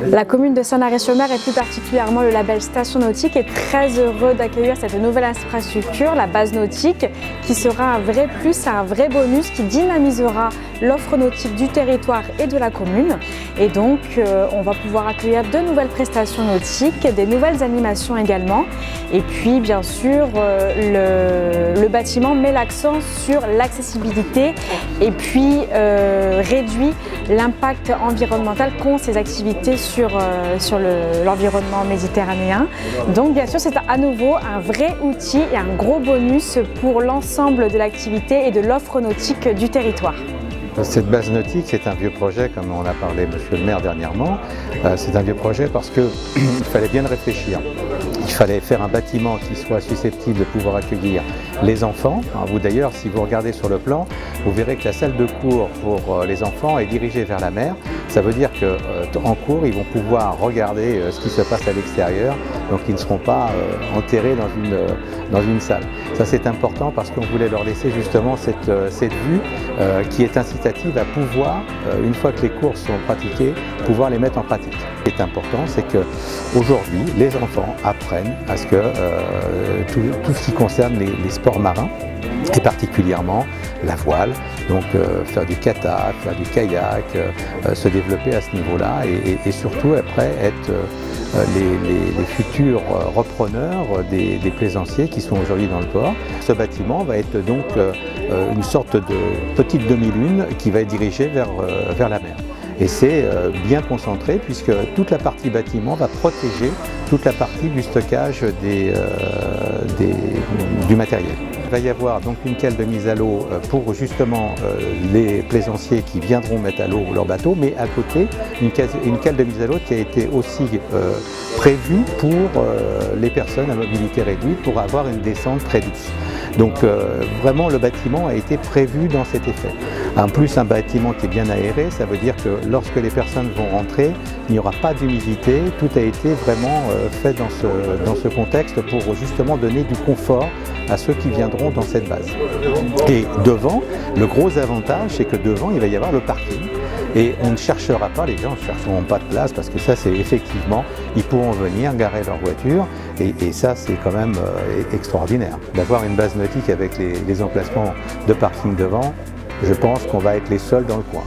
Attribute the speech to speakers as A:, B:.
A: La commune de Saint-Lary-sur-Mer et plus particulièrement le label Station Nautique est très heureux d'accueillir cette nouvelle infrastructure, la base nautique, qui sera un vrai plus, un vrai bonus qui dynamisera l'offre nautique du territoire et de la commune. Et donc on va pouvoir accueillir de nouvelles prestations nautiques, des nouvelles animations également. Et puis bien sûr le bâtiment met l'accent sur l'accessibilité et puis réduit l'impact environnemental qu'ont ces activités sur l'environnement méditerranéen. Donc bien sûr c'est à nouveau un vrai outil et un gros bonus pour l'ensemble de l'activité et de l'offre nautique du territoire.
B: Cette base nautique, c'est un vieux projet, comme on a parlé monsieur le maire dernièrement. C'est un vieux projet parce qu'il fallait bien le réfléchir. Il fallait faire un bâtiment qui soit susceptible de pouvoir accueillir les enfants. Vous d'ailleurs, si vous regardez sur le plan, vous verrez que la salle de cours pour les enfants est dirigée vers la mer. Ça veut dire qu'en cours, ils vont pouvoir regarder ce qui se passe à l'extérieur, donc ils ne seront pas enterrés dans une salle. Ça c'est important parce qu'on voulait leur laisser justement cette vue qui est incitative à pouvoir, une fois que les cours sont pratiqués, pouvoir les mettre en pratique. Ce qui est important, c'est qu'aujourd'hui, les enfants apprennent à ce que tout ce qui concerne les sports marins, et particulièrement la voile, donc faire du kata, faire du kayak, se développer à ce niveau-là et surtout après être les futurs repreneurs des plaisanciers qui sont aujourd'hui dans le port. Ce bâtiment va être donc une sorte de petite demi-lune qui va être dirigée vers la mer. Et c'est bien concentré puisque toute la partie bâtiment va protéger toute la partie du stockage du matériel. Il va y avoir donc une cale de mise à l'eau pour justement les plaisanciers qui viendront mettre à l'eau leur bateau, mais à côté une cale de mise à l'eau qui a été aussi prévue pour les personnes à mobilité réduite pour avoir une descente très douce. Donc vraiment le bâtiment a été prévu dans cet effet. En plus un bâtiment qui est bien aéré, ça veut dire que lorsque les personnes vont rentrer, il n'y aura pas d'humidité, tout a été vraiment fait dans ce contexte pour justement donner du confort à ceux qui viendront dans cette base. Et devant, le gros avantage c'est que devant il va y avoir le parking. Et on ne cherchera pas, les gens ne chercheront pas de place parce que ça c'est effectivement, ils pourront venir garer leur voiture et ça c'est quand même extraordinaire. D'avoir une base nautique avec les emplacements de parking devant, je pense qu'on va être les seuls dans le coin.